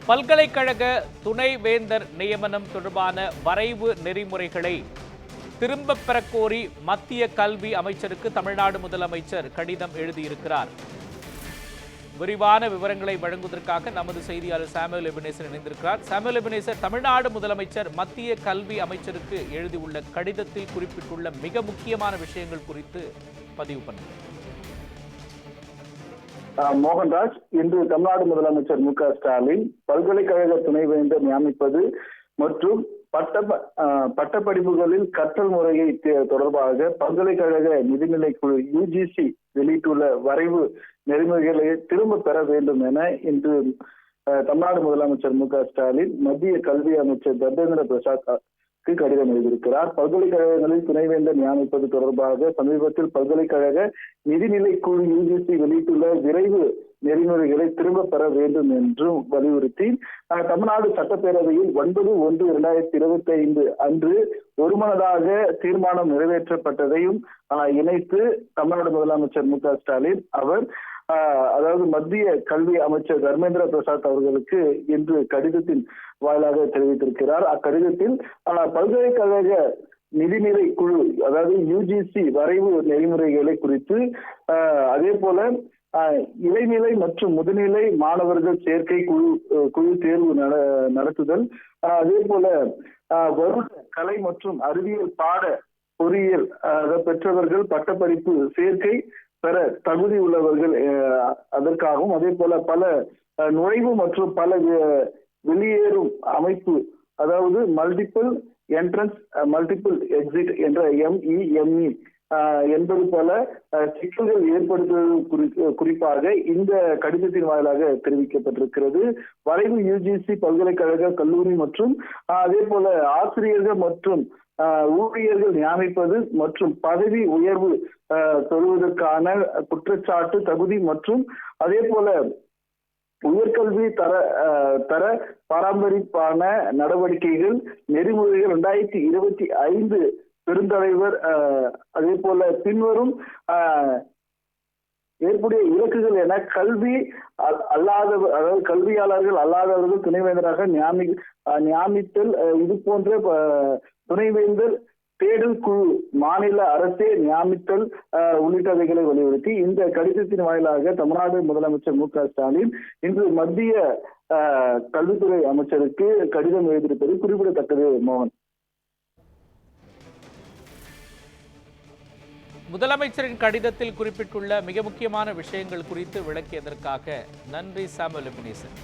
பல்கலைக்கழக துணைவேந்தர் நியமனம் தொடர்பான வரைவு நெறிமுறைகளை திரும்பப் பெறக் கோரி மத்திய கல்வி அமைச்சருக்கு தமிழ்நாடு முதலமைச்சர் கடிதம் எழுதியிருக்கிறார். விரிவான விவரங்களை வழங்குவதற்காக நமது செய்தியாளர் சாமுவேல் எபினேசர் இணைந்திருக்கிறார். சாமுவேல் எபினேசர், தமிழ்நாடு முதலமைச்சர் மத்திய கல்வி அமைச்சருக்கு எழுதியுள்ள கடிதத்தில் குறிப்பிட்டுள்ள மிக முக்கியமான விஷயங்கள் குறித்து பதிவு பண்ணுங்கள். மோகன்ராஜ், இன்று தமிழ்நாடு முதலமைச்சர் மு.க.ஸ்டாலின் பல்கலைக்கழக துணைவேந்தர் நியமிப்பது மற்றும் பட்டப்படிப்புகளில் கற்றல் முறையை தொடர்பாக பல்கலைக்கழக நிதிநிலை குழு UGC வெளியிட்டுள்ள வரைவு நெறிமுறைகளை திரும்ப பெற வேண்டும் என இன்று தமிழ்நாடு முதலமைச்சர் மு.க.ஸ்டாலின் மத்திய கல்வி அமைச்சர் தர்மேந்திர பிரசாத் கடிதம் எழுதியிருக்கிறார். பல்கலைக்கழகங்களில் துணைவேந்தர் நியமிப்பது தொடர்பாக சமீபத்தில் பல்கலைக்கழக நிதிநிலை குழு UGC வெளியிட்டுள்ள விரைவு நெறிமுறைகளை திரும்ப பெற வேண்டும் என்றும் வலியுறுத்தி தமிழ்நாடு சட்டப்பேரவையில் 9/1/2025 அன்று ஒருமனதாக தீர்மானம் நிறைவேற்றப்பட்டதையும் இணைத்து தமிழ்நாடு முதலமைச்சர் மு.க.ஸ்டாலின் அதாவது மத்திய கல்வி அமைச்சர் தர்மேந்திர பிரசாத் அவர்களுக்கு இன்று கடிதத்தின் வாயிலாக தெரிவித்திருக்கிறார். அக்கடிதத்தில் பல்கலைக்கழக நிதிநிலை குழு அதாவது UGC வரைவு நெறிமுறைகளை குறித்து அதே போல இடைநிலை மற்றும் முதுநிலை மாணவர்கள் சேர்க்கை குழு தேர்வு நடத்துதல், அதே போல வருட கலை மற்றும் அறிவியல் பாட பொறியியல் பெற்றவர்கள் பட்டப்படிப்பு சேர்க்கை பெற தகுதி உள்ளவர்கள் அதற்காகவும், அதே போல பல நுழைவு மற்றும் பல வெளியேறும் அமைப்பு அதாவது மல்டிபிள் என்ட்ரன்ஸ் மல்டிபிள் எக்ஸிட் என்ற MEME என்பது போல சிக்கல்கள் ஏற்படுத்துவது குறிப்பாக இந்த கடிதத்தின் வாயிலாக தெரிவிக்கப்பட்டிருக்கிறது. வரைவு UGC பல்கலைக்கழக கல்லூரி மற்றும் அதே போல ஆசிரியர்கள் மற்றும் ஊழியர்கள் நியமிப்பது மற்றும் பதவி உயர்வு பெறுவதற்கான குற்றச்சாட்டு தகுதி மற்றும் அதே போல உயர்கல்வி தர பராமரிப்பான நடவடிக்கைகள் நெறிமுறைகள் 2025 பெருந்தலைவர் அதே போல பின்வரும் ஏற்புடைய இலக்குகள் என கல்வி அதாவது கல்வியாளர்கள் அல்லாதவர்கள் துணைவேந்தராக நியமித்தல், இது போன்ற துணைவேந்தர் தேடல் குழு மாநில அரசே நியமித்தல் உள்ளிட்டவைகளை வலியுறுத்தி இந்த கடிதத்தின் வாயிலாக தமிழ்நாடு முதலமைச்சர் மு.க.ஸ்டாலின் இன்று மத்திய கல்வித்துறை அமைச்சருக்கு கடிதம் எழுதியிருப்பது குறிப்பிடத்தக்கது. மோகன், முதலமைச்சரின் கடிதத்தில் குறிப்பிட்டுள்ள மிக முக்கியமான விஷயங்கள் குறித்து விளக்கியதற்காக நன்றி சாமுவேல் எபினேசர்.